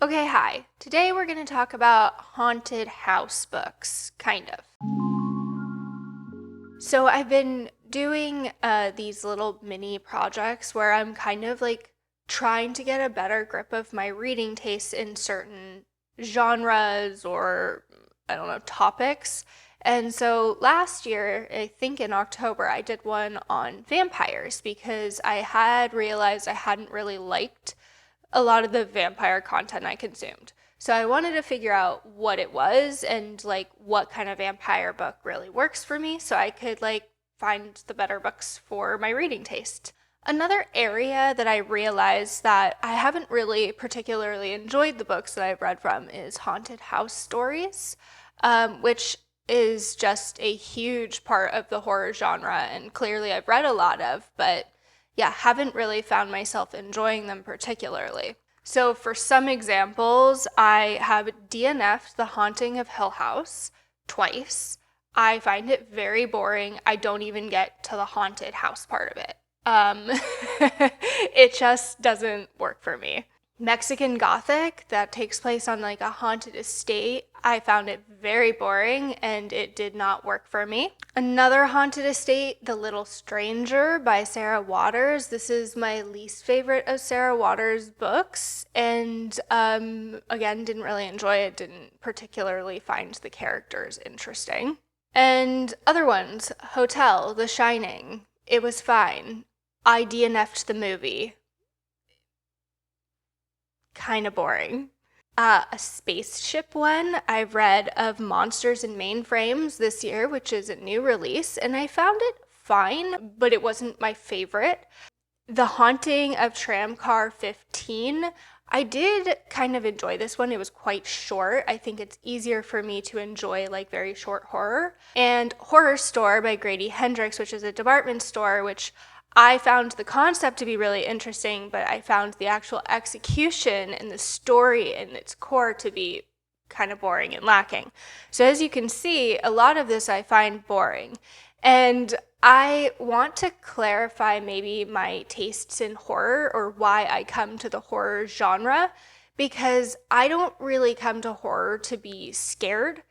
Okay, hi. Today we're going to talk about haunted house books, kind of. So I've been doing these little mini projects where I'm kind of like trying to get a better grip of my reading taste in certain genres or, I don't know, topics. And so last year, I think in October, I did one on vampires because I had realized I hadn't really liked a lot of the vampire content I consumed. So I wanted to figure out what it was and like what kind of vampire book really works for me so I could like find the better books for my reading taste. Another area that I realized that I haven't really particularly enjoyed the books that I've read from is haunted house stories, which is just a huge part of the horror genre and clearly I've read a lot of, but yeah, haven't really found myself enjoying them particularly. So for some examples, I have DNF'd The Haunting of Hill House twice. I find it very boring. I don't even get to the haunted house part of it. It just doesn't work for me. Mexican Gothic, that takes place on like a haunted estate. I found it very boring and it did not work for me. Another haunted estate, The Little Stranger by Sarah Waters. This is my least favorite of Sarah Waters' books and again, didn't really enjoy it, didn't particularly find the characters interesting. And other ones, Hotel, The Shining. It was fine. I DNF'd the movie. Kind of boring. A spaceship one I've read of Monsters and Mainframes this year, which is a new release, and I found it fine, but it wasn't my favorite. The Haunting of Tramcar 15. I did kind of enjoy this one. It was quite short. I think it's easier for me to enjoy like very short horror. And Horrorstor by Grady Hendrix, which is a department store, which I found the concept to be really interesting, but I found the actual execution and the story and its core to be kind of boring and lacking. So as you can see, a lot of this I find boring. And I want to clarify maybe my tastes in horror or why I come to the horror genre, because I don't really come to horror to be scared.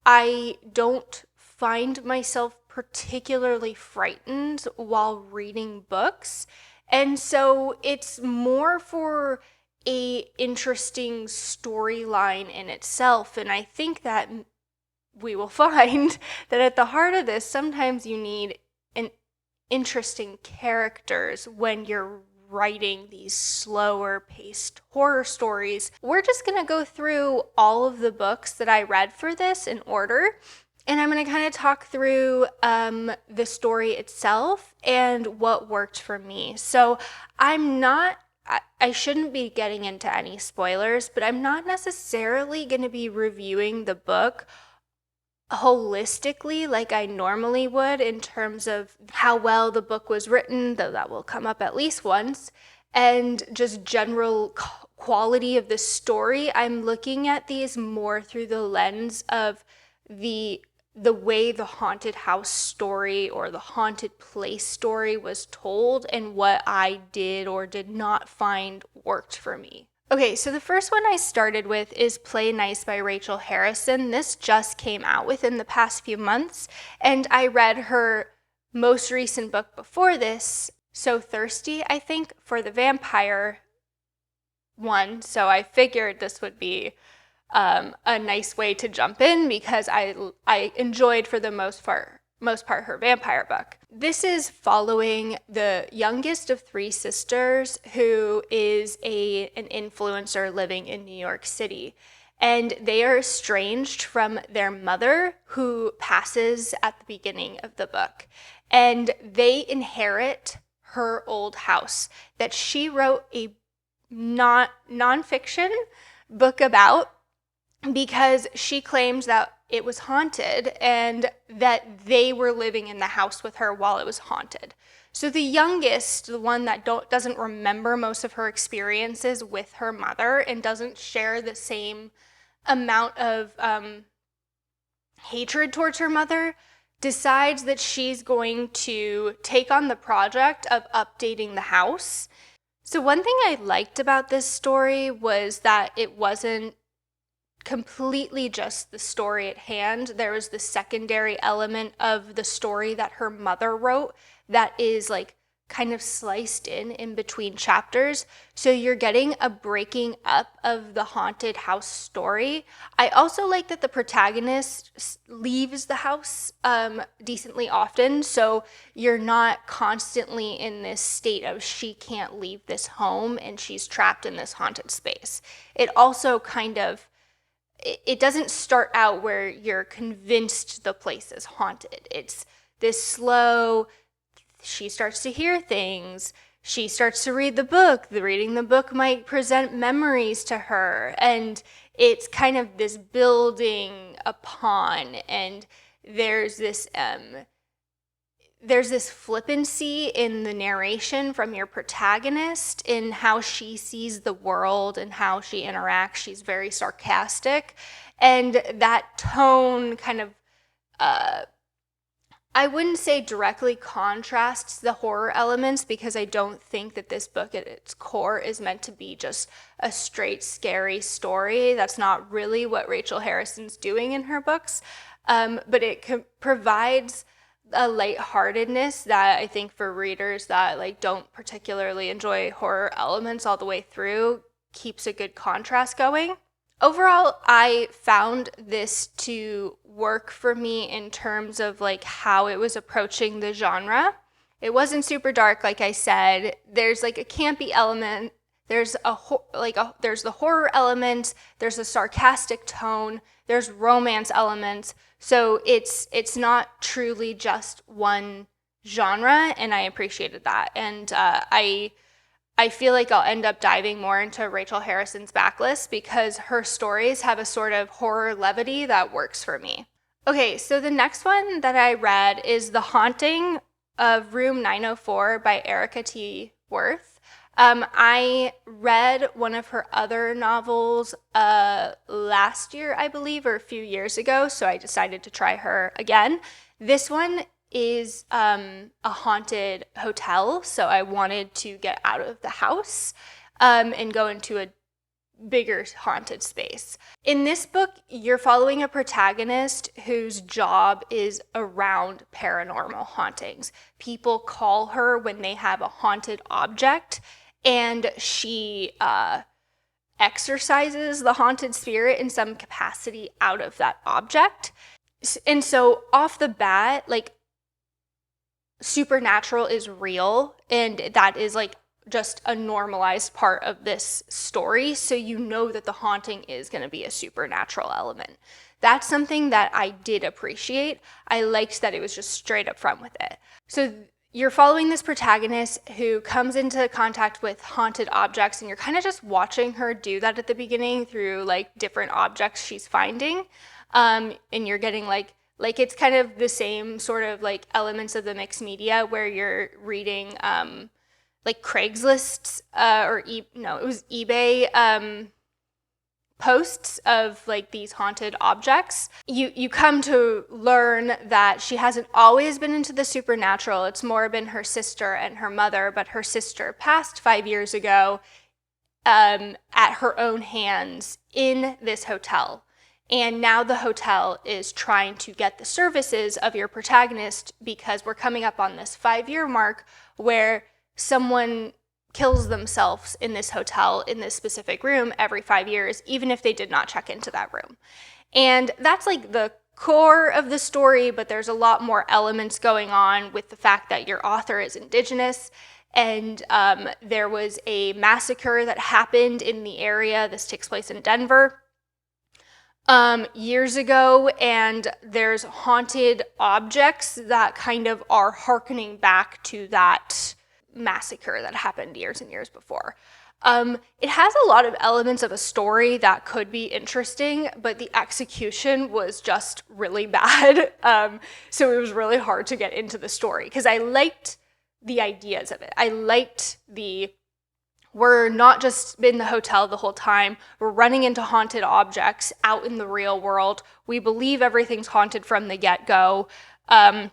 I don't find myself particularly frightened while reading books. And so it's more for a interesting storyline in itself. And I think that we will find that at the heart of this, sometimes you need an interesting characters when you're writing these slower paced horror stories. We're just going to go through all of the books that I read for this in order. And I'm going to kind of talk through the story itself and what worked for me. So I shouldn't be getting into any spoilers, but I'm not necessarily going to be reviewing the book holistically like I normally would in terms of how well the book was written, though that will come up at least once, and just general quality of the story. I'm looking at these more through the lens of the way the haunted house story or the haunted place story was told and what I did or did not find worked for me. Okay, so the first one I started with is Play Nice by Rachel Harrison. This just came out within the past few months, and I read her most recent book before this, So Thirsty, I think, for the vampire one. So I figured this would be a nice way to jump in because I enjoyed for the most part her vampire book. This is following the youngest of three sisters who is an influencer living in New York City. And they are estranged from their mother who passes at the beginning of the book. And they inherit her old house that she wrote a nonfiction book about, because she claims that it was haunted and that they were living in the house with her while it was haunted. So the youngest, the one that doesn't remember most of her experiences with her mother and doesn't share the same amount of hatred towards her mother, decides that she's going to take on the project of updating the house. So one thing I liked about this story was that it wasn't completely just the story at hand. There was the secondary element of the story that her mother wrote that is like kind of sliced in between chapters. So you're getting a breaking up of the haunted house story. I also like that the protagonist leaves the house decently often. So you're not constantly in this state of she can't leave this home and she's trapped in this haunted space. It also kind of, it doesn't start out where you're convinced the place is haunted. It's this slow, she starts to hear things. She starts to read the book. Reading the book might present memories to her. And it's kind of this building upon. And there's this flippancy in the narration from your protagonist in how she sees the world and how she interacts. She's very sarcastic. And that tone kind of I wouldn't say directly contrasts the horror elements, because I don't think that this book at its core is meant to be just a straight scary story. That's not really what Rachel Harrison's doing in her books. But it provides a lightheartedness that I think for readers that like don't particularly enjoy horror elements all the way through keeps a good contrast going. Overall, I found this to work for me in terms of like how it was approaching the genre. It wasn't super dark, like I said. There's like a campy element. There's there's the horror element. There's a sarcastic tone. There's romance elements. So it's not truly just one genre, and I appreciated that. And I feel like I'll end up diving more into Rachel Harrison's backlist because her stories have a sort of horror levity that works for me. Okay, so the next one that I read is The Haunting of Room 904 by Erika T. Wurth. I read one of her other novels last year, I believe, or a few years ago, so I decided to try her again. This one is a haunted hotel, so I wanted to get out of the house and go into a bigger haunted space. In this book, you're following a protagonist whose job is around paranormal hauntings. People call her when they have a haunted object, and she exorcises the haunted spirit in some capacity out of that object. And so off the bat, like, supernatural is real, and that is like just a normalized part of this story, so you know that the haunting is going to be a supernatural element. That's something that I did appreciate. I liked that it was just straight up front with it. So you're following this protagonist who comes into contact with haunted objects, and you're kind of just watching her do that at the beginning through like different objects she's finding, and you're getting like it's kind of the same sort of like elements of the mixed media where you're reading like Craigslist's it was eBay posts of like these haunted objects. You come to learn that she hasn't always been into the supernatural. It's more been her sister and her mother, but her sister passed 5 years ago at her own hands in this hotel. And now the hotel is trying to get the services of your protagonist because we're coming up on this 5-year mark where someone kills themselves in this hotel, in this specific room, every 5 years, even if they did not check into that room. And that's like the core of the story, but there's a lot more elements going on with the fact that your author is Indigenous. And there was a massacre that happened in the area. This takes place in Denver. Years ago, and there's haunted objects that kind of are hearkening back to that massacre that happened years and years before. It has a lot of elements of a story that could be interesting, but the execution was just really bad. So it was really hard to get into the story because I liked the ideas of it. I liked we're not just in the hotel the whole time. We're running into haunted objects out in the real world. We believe everything's haunted from the get-go. I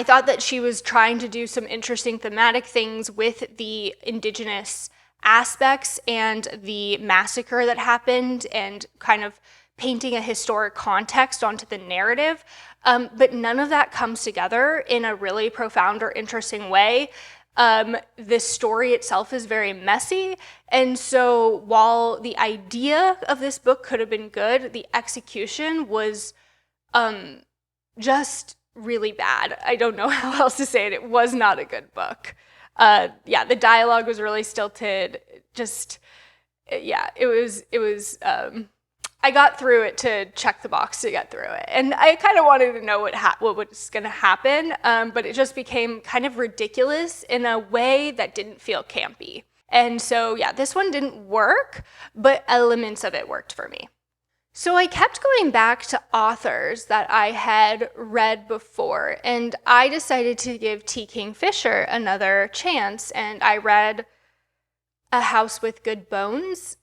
thought that she was trying to do some interesting thematic things with the Indigenous aspects and the massacre that happened and kind of painting a historic context onto the narrative. But none of that comes together in a really profound or interesting way. The story itself is very messy. And so while the idea of this book could have been good, the execution was just really bad. I don't know how else to say it. It was not a good book. The dialogue was really stilted. It was I got through it to check the box to get through it. And I kind of wanted to know what was going to happen, but it just became kind of ridiculous in a way that didn't feel campy. And so, this one didn't work, but elements of it worked for me. So I kept going back to authors that I had read before, and I decided to give TKingfisher another chance, and I read A House with Good Bones.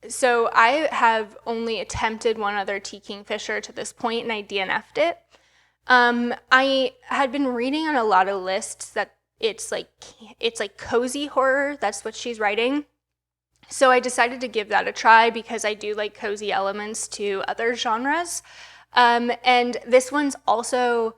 So I have only attempted one other TKingfisher to this point, and I DNF'd it. I had been reading on a lot of lists that it's like cozy horror. That's what she's writing. So I decided to give that a try because I do like cozy elements to other genres. And this one's also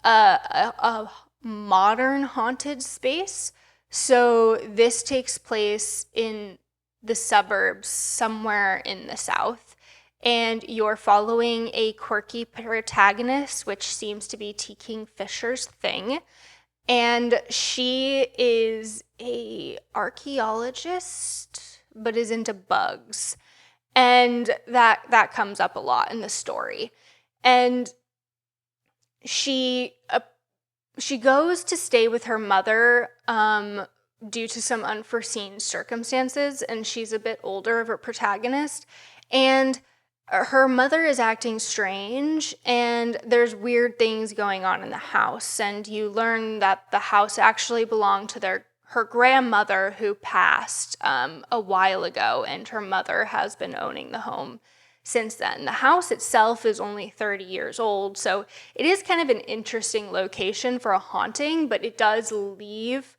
a modern haunted space. So this takes place in the suburbs somewhere in the South. And you're following a quirky protagonist, which seems to be TKingfisher's thing. And she is a archaeologist, but is into bugs. And that comes up a lot in the story. And she goes to stay with her mother due to some unforeseen circumstances, and she's a bit older of a protagonist. And her mother is acting strange, and there's weird things going on in the house. And you learn that the house actually belonged to her grandmother who passed a while ago, and her mother has been owning the home since then. The house itself is only 30 years old, so it is kind of an interesting location for a haunting, but it does leave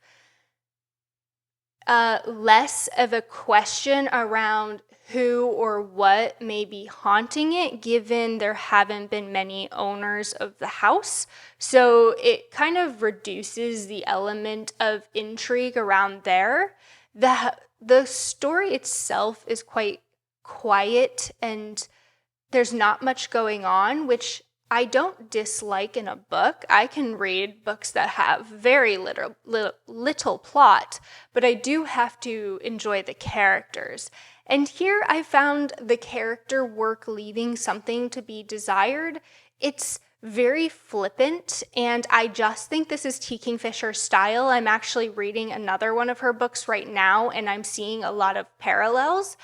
less of a question around who or what may be haunting it, given there haven't been many owners of the house. So it kind of reduces the element of intrigue around there. The story itself is quite quiet, and there's not much going on, which I don't dislike in a book. I can read books that have very little plot, but I do have to enjoy the characters. And here I found the character work leaving something to be desired. It's very flippant, and I just think this is TKingfisher's style. I'm actually reading another one of her books right now, and I'm seeing a lot of parallels.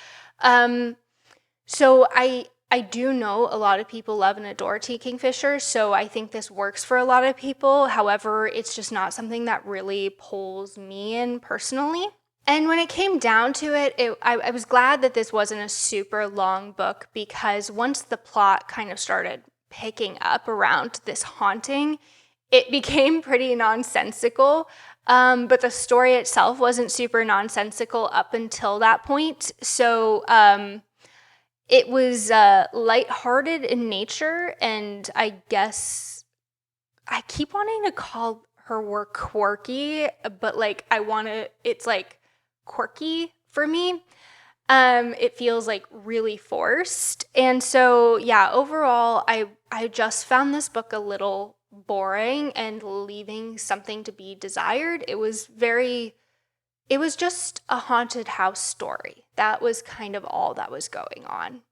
So I do know a lot of people love and adore TKingfisher, so I think this works for a lot of people. However, it's just not something that really pulls me in personally. And when it came down to it, I was glad that this wasn't a super long book, because once the plot kind of started picking up around this haunting, it became pretty nonsensical. But the story itself wasn't super nonsensical up until that point. So it was lighthearted in nature, and I guess I keep wanting to call her work quirky, but it's like quirky for me. It feels like really forced. And so, overall, I just found this book a little boring and leaving something to be desired. It was just a haunted house story. That was kind of all that was going on.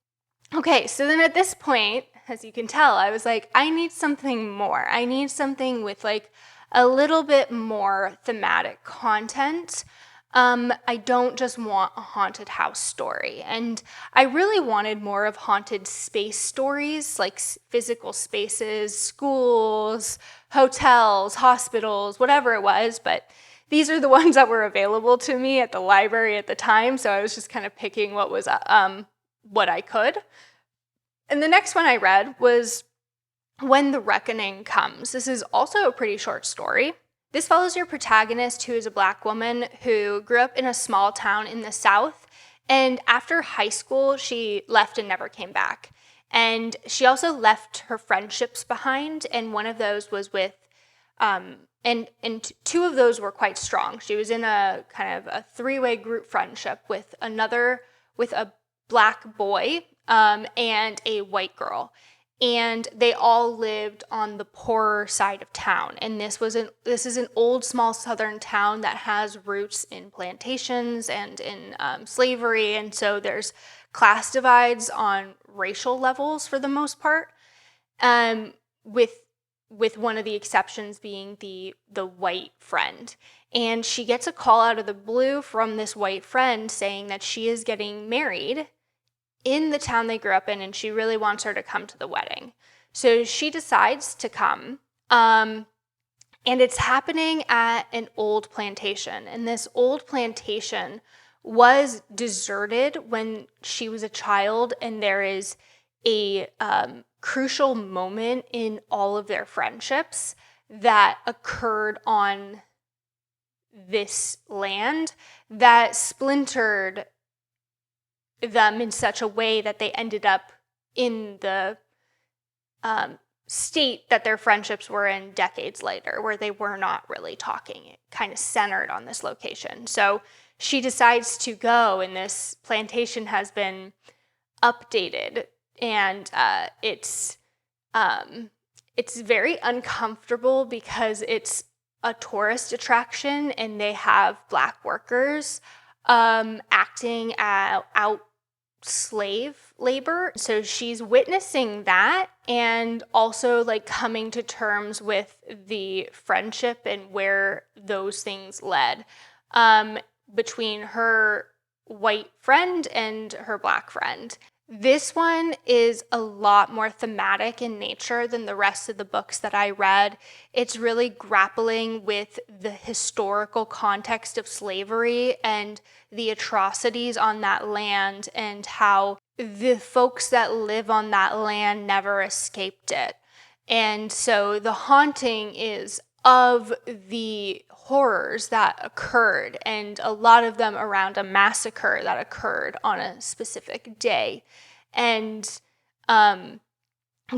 Okay, so then at this point, as you can tell, I was like, I need something more. I need something with like a little bit more thematic content. I don't just want a haunted house story. And I really wanted more of haunted space stories, like physical spaces, schools, hotels, hospitals, whatever it was. But these are the ones that were available to me at the library at the time. So I was just kind of picking what was what I could. And the next one I read was When the Reckoning Comes. This is also a pretty short story. This follows your protagonist, who is a Black woman who grew up in a small town in the South, and after high school, she left and never came back. And she also left her friendships behind, and one of those was with, and two of those were quite strong. She was in a kind of a three-way group friendship with a Black boy, and a white girl. And they all lived on the poorer side of town. And this is an old, small southern town that has roots in plantations and in slavery. And so there's class divides on racial levels for the most part, with one of the exceptions being the white friend. And she gets a call out of the blue from this white friend saying that she is getting married in the town they grew up in, and she really wants her to come to the wedding. So she decides to come, and it's happening at an old plantation. And this old plantation was deserted when she was a child, and there is a crucial moment in all of their friendships that occurred on this land that splintered them in such a way that they ended up in the state that their friendships were in decades later, where they were not really talking. It kind of centered on this location. So she decides to go, and this plantation has been updated, and it's very uncomfortable because it's a tourist attraction, and they have Black workers acting out slave labor. So she's witnessing that, and also like coming to terms with the friendship and where those things led between her white friend and her Black friend. This one is a lot more thematic in nature than the rest of the books that I read. It's really grappling with the historical context of slavery and the atrocities on that land, and how the folks that live on that land never escaped it. And so the haunting is of the horrors that occurred, and a lot of them around a massacre that occurred on a specific day. And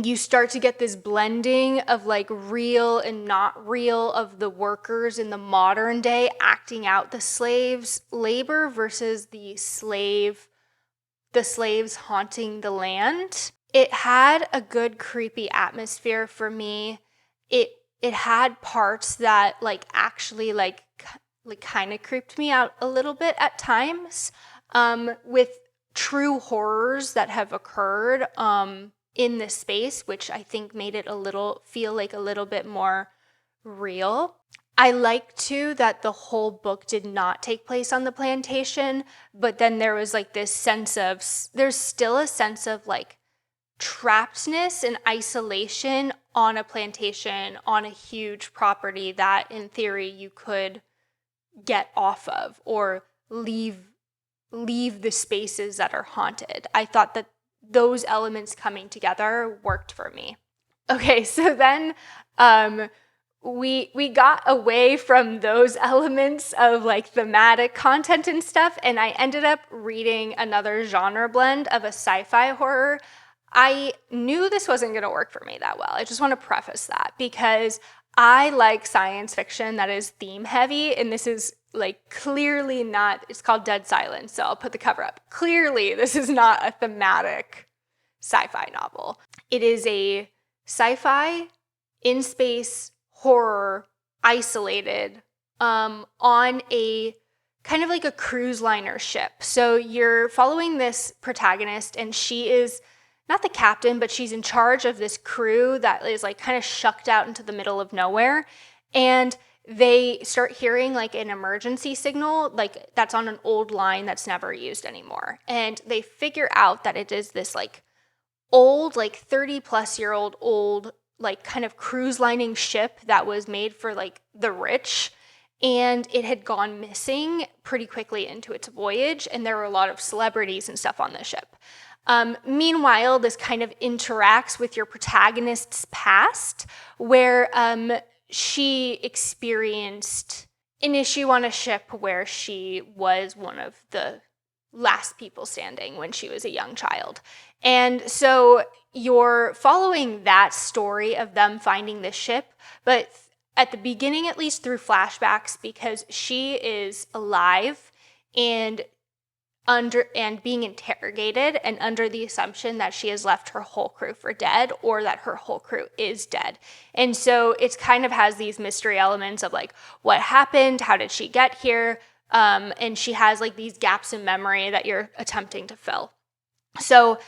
you start to get this blending of like real and not real of the workers in the modern day acting out the slaves' labor versus the slaves haunting the land. It had a good creepy atmosphere for me. It had parts that like actually like kind of creeped me out a little bit at times, with true horrors that have occurred in this space, which I think made it feel like a little bit more real. I like too that the whole book did not take place on the plantation, but then there was like this sense of, there's still a sense of like trappedness and isolation on a plantation, on a huge property that in theory you could get off of or leave the spaces that are haunted. I thought that those elements coming together worked for me. Okay, so then we got away from those elements of like thematic content and stuff, and I ended up reading another genre blend of a sci-fi horror. I knew this wasn't going to work for me that well. I just want to preface that because I like science fiction that is theme heavy, and this is like clearly not. It's called Dead Silence, so I'll put the cover up. Clearly, this is not a thematic sci-fi novel. It is a sci-fi in space horror, isolated, on a kind of like a cruise liner ship. So you're following this protagonist, and she is not the captain, but she's in charge of this crew that is like kind of shucked out into the middle of nowhere. And they start hearing like an emergency signal, like that's on an old line that's never used anymore. And they figure out that it is this like old, like 30 plus year old, like kind of cruise lining ship that was made for like the rich. And it had gone missing pretty quickly into its voyage. And there were a lot of celebrities and stuff on the ship. Meanwhile, this kind of interacts with your protagonist's past, where she experienced an issue on a ship where she was one of the last people standing when she was a young child. And so you're following that story of them finding the ship, but at the beginning, at least through flashbacks, because she is alive and being interrogated and under the assumption that she has left her whole crew for dead or that her whole crew is dead. And so it kind of has these mystery elements of like, what happened? How did she get here? And she has like these gaps in memory that you're attempting to fill. So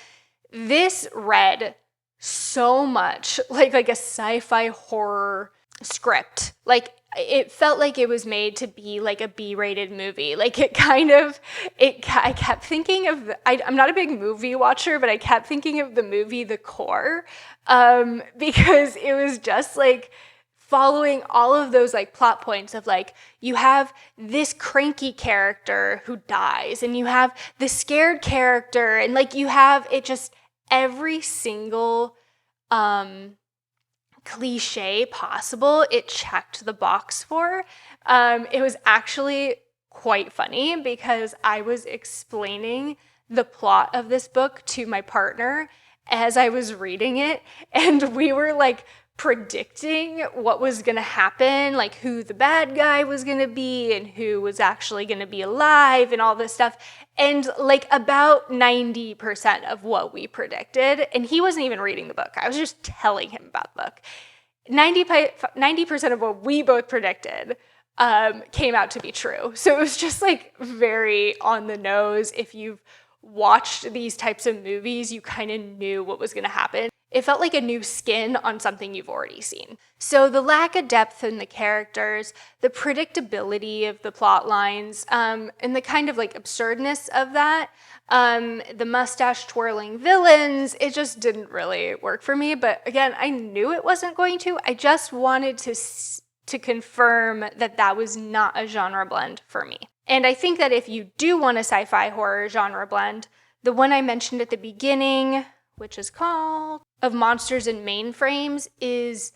this read so much like a sci-fi horror script. Like it felt like it was made to be like a B-rated movie. Like I kept thinking of, I'm not a big movie watcher, but I kept thinking of the movie The Core, because it was just like following all of those like plot points of like, you have this cranky character who dies and you have the scared character and like you have it just every single cliche possible it checked the box for. It was actually quite funny because I was explaining the plot of this book to my partner as I was reading it, and we were like predicting what was going to happen, like who the bad guy was going to be and who was actually going to be alive and all this stuff. And like about 90% of what we predicted, and he wasn't even reading the book, I was just telling him about the book. 90% of what we both predicted came out to be true. So it was just like very on the nose. If you've watched these types of movies, you kind of knew what was going to happen. It felt like a new skin on something you've already seen. So the lack of depth in the characters, the predictability of the plot lines, and the kind of like absurdness of that, the mustache twirling villains, it just didn't really work for me. But again, I knew it wasn't going to. I just wanted to confirm that that was not a genre blend for me. And I think that if you do want a sci-fi horror genre blend, the one I mentioned at the beginning, which is called Of Monsters and Mainframes, is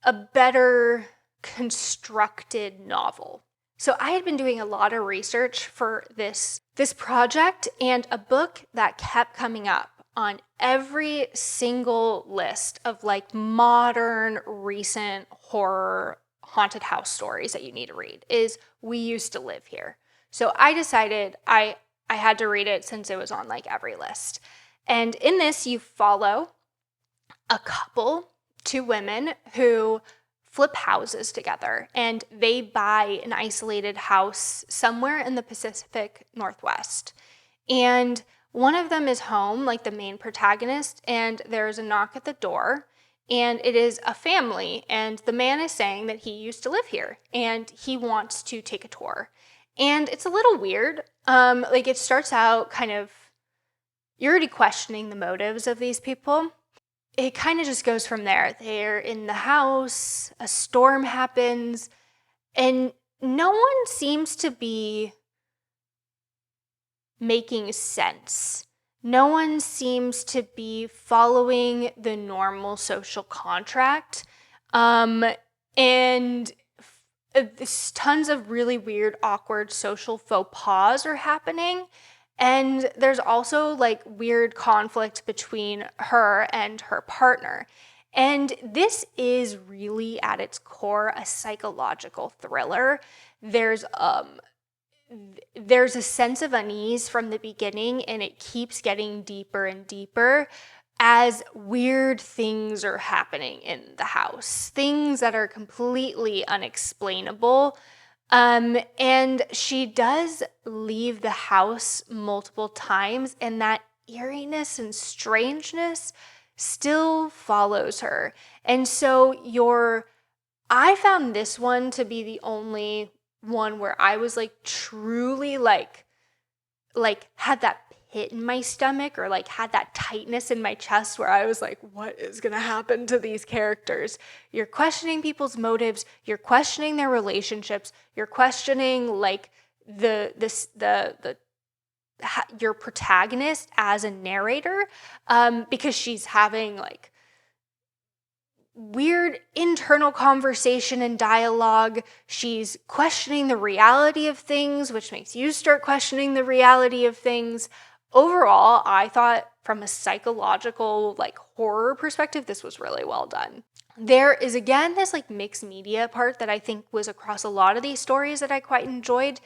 a better constructed novel. So I had been doing a lot of research for this project, and a book that kept coming up on every single list of like modern, recent horror haunted house stories that you need to read is We Used to Live Here. So I decided I had to read it since it was on like every list. And in this, you follow a couple, two women who flip houses together, and they buy an isolated house somewhere in the Pacific Northwest. And one of them is home, like the main protagonist, and there's a knock at the door, and it is a family, and the man is saying that he used to live here, and he wants to take a tour. And it's a little weird. Like it starts out kind of, you're already questioning the motives of these people. It kind of just goes from there. They're in the house, a storm happens, and no one seems to be making sense. No one seems to be following the normal social contract. And tons of really weird, awkward social faux pas are happening. And there's also like weird conflict between her and her partner. And this is really at its core a psychological thriller. There's a sense of unease from the beginning, and it keeps getting deeper and deeper as weird things are happening in the house, things that are completely unexplainable. And she does leave the house multiple times, and that eeriness and strangeness still follows her. And so I found this one to be the only one where I was like truly like had that pit in my stomach, or like had that tightness in my chest where I was like, what is going to happen to these characters? You're questioning people's motives, you're questioning their relationships, you're questioning like your protagonist as a narrator, because she's having like weird internal conversation and dialogue. She's questioning the reality of things, which makes you start questioning the reality of things. Overall, I thought from a psychological, like, horror perspective, this was really well done. There is, again, this like mixed media part that I think was across a lot of these stories that I quite enjoyed.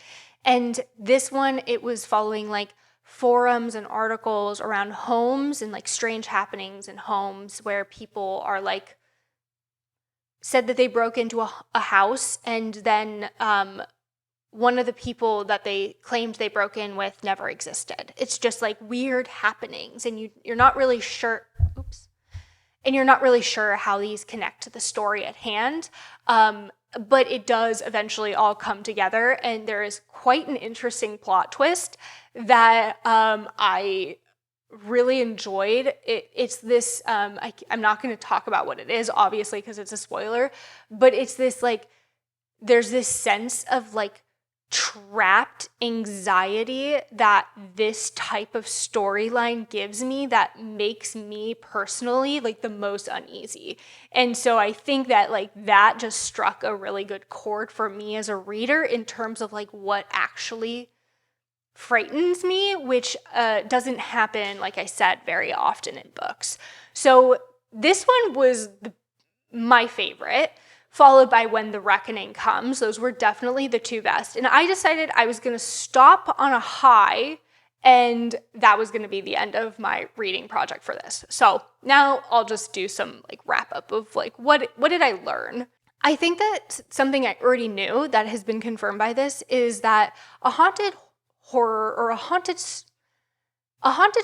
And this one, it was following like forums and articles around homes and like strange happenings in homes where people are like, said that they broke into a house, and then one of the people that they claimed they broke in with never existed. It's just like weird happenings, and you're not really sure. Oops. And you're not really sure how these connect to the story at hand. But it does eventually all come together, and there is quite an interesting plot twist that I really enjoyed. It's this, I'm not going to talk about what it is, obviously, because it's a spoiler, but it's this like, there's this sense of like trapped anxiety that this type of storyline gives me that makes me personally like the most uneasy. And so I think that like that just struck a really good chord for me as a reader in terms of like what actually frightens me, which doesn't happen, like I said, very often in books. So this one was my favorite, followed by When the Reckoning Comes. Those were definitely the two best. And I decided I was going to stop on a high, and that was going to be the end of my reading project for this. So now I'll just do some like wrap up of like what did I learn? I think that something I already knew that has been confirmed by this is that a haunted horror or a haunted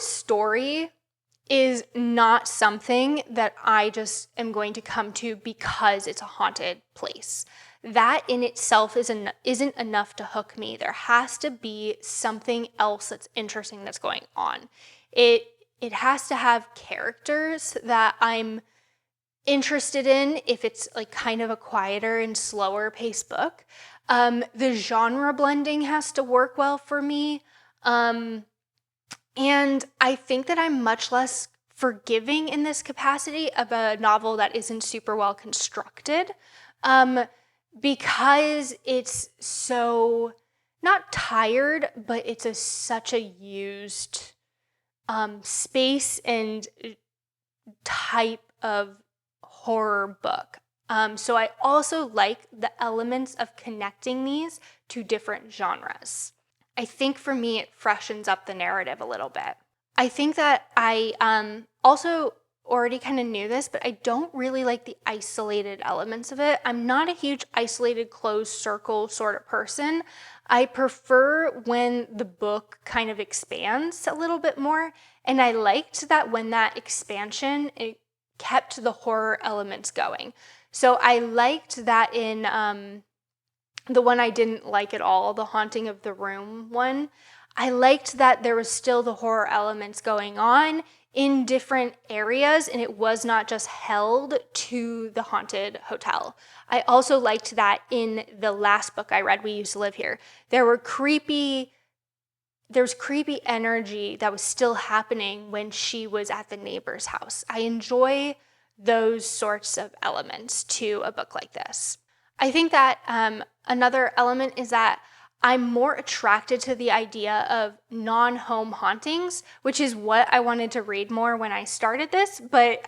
story is not something that I just am going to come to because it's a haunted place. That in itself isn't enough to hook me. There has to be something else that's interesting that's going on. It has to have characters that I'm interested in if it's like kind of a quieter and slower paced book. The genre blending has to work well for me. And I think that I'm much less forgiving in this capacity of a novel that isn't super well constructed, because it's so, not tired, but it's such a used space and type of horror book. So I also like the elements of connecting these to different genres. I think for me, it freshens up the narrative a little bit. I think that I also already kind of knew this, but I don't really like the isolated elements of it. I'm not a huge isolated closed circle sort of person. I prefer when the book kind of expands a little bit more, and I liked that when that expansion, it kept the horror elements going. So I liked that in the one I didn't like at all, the Haunting of the Room one, I liked that there was still the horror elements going on in different areas, and it was not just held to the haunted hotel. I also liked that in the last book I read, We Used to Live Here, there was creepy energy that was still happening when she was at the neighbor's house. I enjoy those sorts of elements to a book like this. I think that another element is that I'm more attracted to the idea of non-home hauntings, which is what I wanted to read more when I started this, but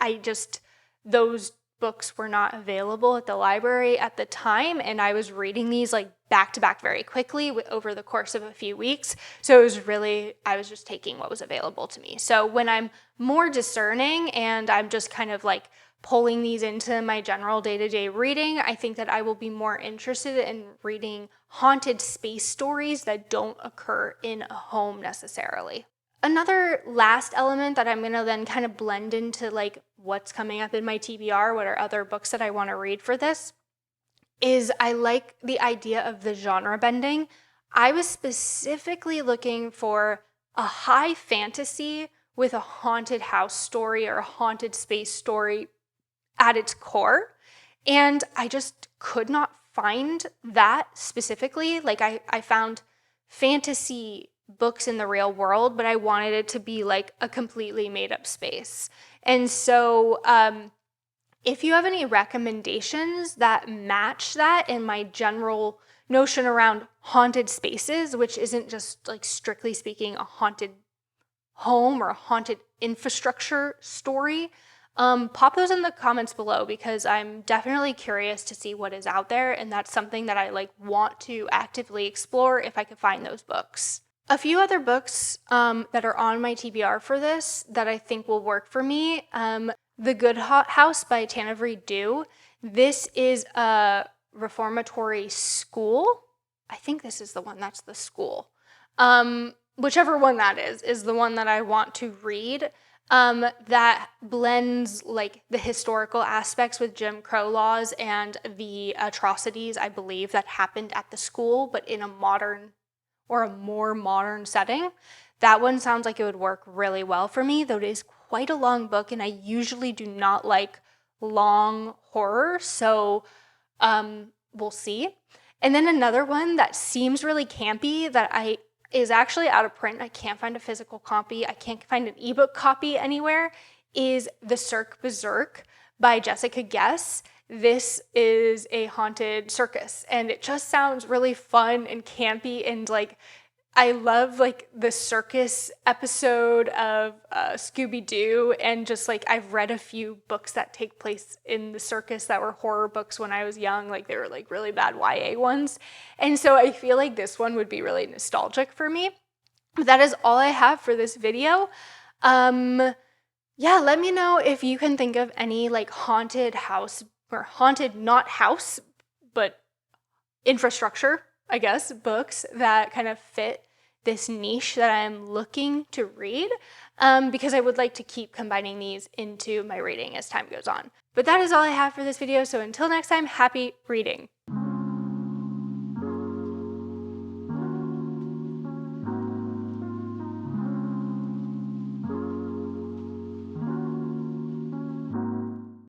those books were not available at the library at the time, and I was reading these like back to back very quickly over the course of a few weeks. So I was just taking what was available to me. So when I'm more discerning and I'm just kind of like pulling these into my general day-to-day reading, I think that I will be more interested in reading haunted space stories that don't occur in a home necessarily. Another last element that I'm going to then kind of blend into like what's coming up in my TBR, what are other books that I want to read for this, is I like the idea of the genre bending. I was specifically looking for a high fantasy with a haunted house story or a haunted space story at its core, and I just could not find that specifically. Like I found fantasy books in the real world, but I wanted it to be like a completely made up space. And so If you have any recommendations that match that in my general notion around haunted spaces, which isn't just like strictly speaking a haunted home or a haunted infrastructure story, pop those in the comments below, because I'm definitely curious to see what is out there, and that's something that I like want to actively explore if I could find those books. A few other books that are on my TBR for this that I think will work for me. The Good House by Tananarive Due. This is a reformatory school. I think this is the one that's the school. Whichever one that is the one that I want to read. That blends like the historical aspects with Jim Crow laws and the atrocities, I believe, that happened at the school, but in a modern or a more modern setting. That one sounds like it would work really well for me, though it is quite a long book, and I usually do not like long horror, so we'll see. And then another one that seems really campy that is actually out of print. I can't find a physical copy. I can't find an ebook copy anywhere, is the Cirque Berserk by Jessica Guess. This is a haunted circus, and it just sounds really fun and campy, and like I love like the circus episode of Scooby-Doo, and just like I've read a few books that take place in the circus that were horror books when I was young, like they were like really bad YA ones, and so I feel like this one would be really nostalgic for me. But that is all I have for this video. Yeah, let me know if you can think of any like haunted house, or haunted not house, but infrastructure, I guess, books that kind of fit this niche that I'm looking to read, because I would like to keep combining these into my reading as time goes on. But that is all I have for this video, so until next time, happy reading.